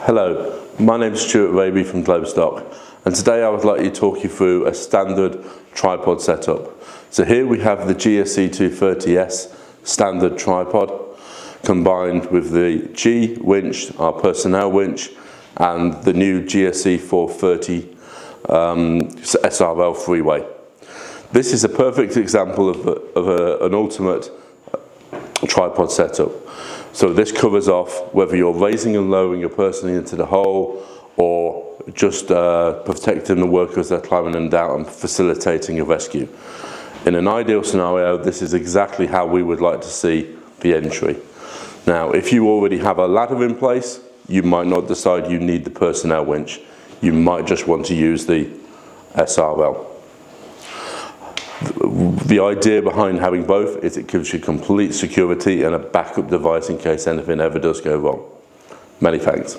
Hello, my name is Stuart Raby from Globestock, and today I would like to talk you through a standard tripod setup. So here we have the GSC 230S standard tripod combined with the G winch, our personnel winch, and the new GSC 430 SRL freeway. This is a perfect example of an ultimate tripod setup. So this covers off whether you're raising and lowering your person into the hole or just protecting the workers that are climbing them down and facilitating a rescue. In an ideal scenario, this is exactly how we would like to see the entry. Now, if you already have a ladder in place, you might not decide you need the personnel winch. You might just want to use the SRL. The idea behind having both is it gives you complete security and a backup device in case anything ever does go wrong. Many thanks.